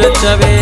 न चवे।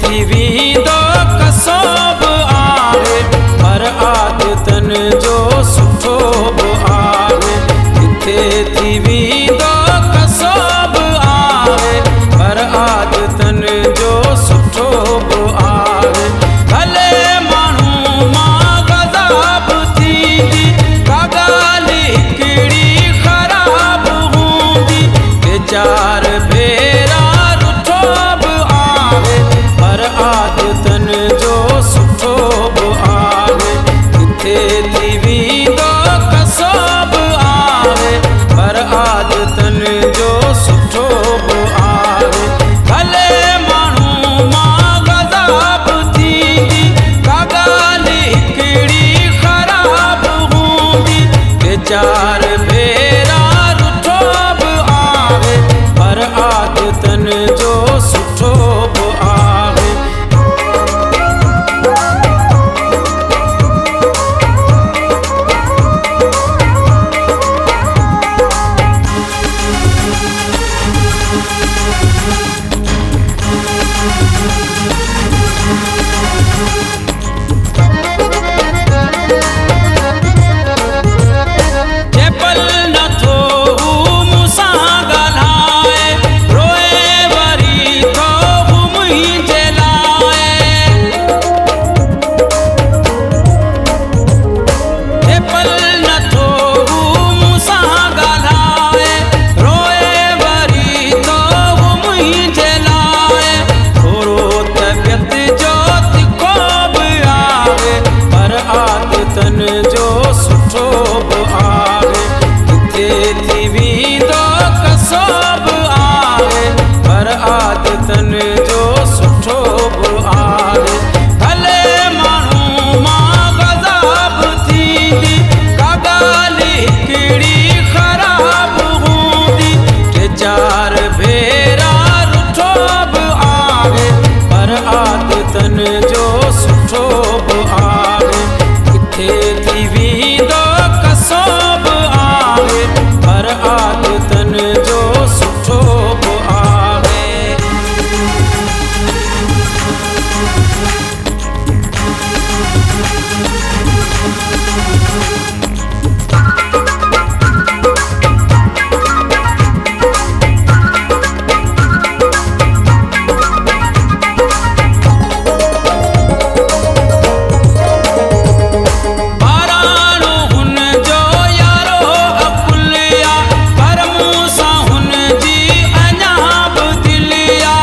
थी वींदो कसोब आहे पर आदतन जो सुठो बि आहे। किथे थी वींदो कसोब आहे पर आदतन जो सुठो बि आहे। भले माण्हू मां गज़ाब थींदी का ॻाल्हि हिकिड़ी ख़राब हूंदी। वीचार भेरा रुठो बि आहे पर आदतन जो सुठो बि आहे। किथे थी वींदो कसोब आहे पर आदतन जो सुठो बि आहे। भले माण्हू मां गज़ाब थींदी का ॻाल्हि हिकिड़ी ख़राब हूंदी। वीचार भेरा रुठो बि आहे पर आदतन जो सुठो बि आहे। जेपल नथो मूंसां ॻाल्हाए रोए वरी थो मुंहिंजे लाइ। जेपल नथो मूंसां ॻाल्हाए रोए वरी थो मुंहिंजे लाइ। थोरो तबियत जो तिखो बि आहे पर आदतन जो सुठो बि आहे। किथे थी वींदो कसोब आहे पर आदतन जो सुठो बि आहे। भले माण्हू मां गज़ाब थींदी का ॻाल्हि हिकिड़ी ख़राब हूंदी। वीचार भेरा रुठो बि आहे पर आदतन जो सुठो बि आहे। किथे थी वींदो कसोब आहे पर आदतन जो सुठो बि आहे। बाराणो हुन जो यारो अकुलिया पर मूंसां हुन जी अञा बि दिलिया।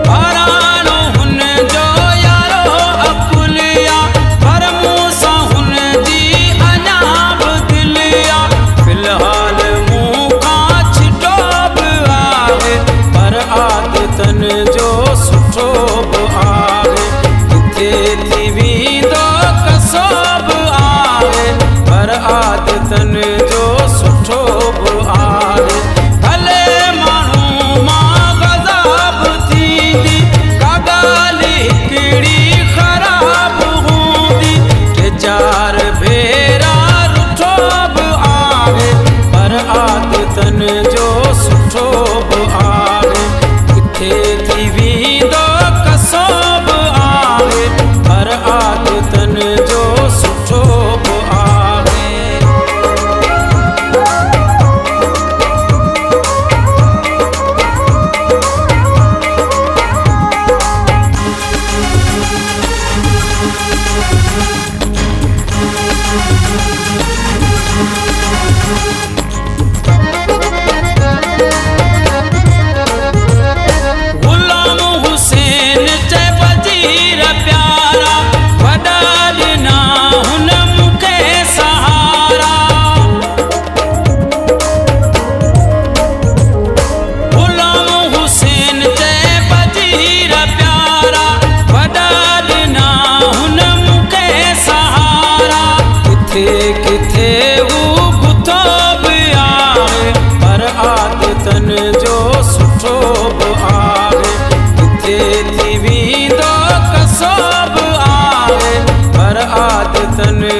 बाराणो हुन जो यारो अकुलिया पर मूंसां हुन जी अञा बि दिलिया। फ़िलहाल मूं खां छिटो बि आहे पर आदतन जो सुठो बि आहे। किथे थी वींदो कसोब आहे पर आदतन जो सुठो बि आहे। भले माण्हू मां गज़ाब थींदी का ॻाल्हि हिकिड़ी ख़राब हूंदी। वीचार भेरा रुठो बि आहे पर आदतन जो सुठो बि आहे। किथे थी वींदो कसोब आहे पर आदतन जो सुठो बि आहे। थी वेंदो कसो बि आहे पर आदतनि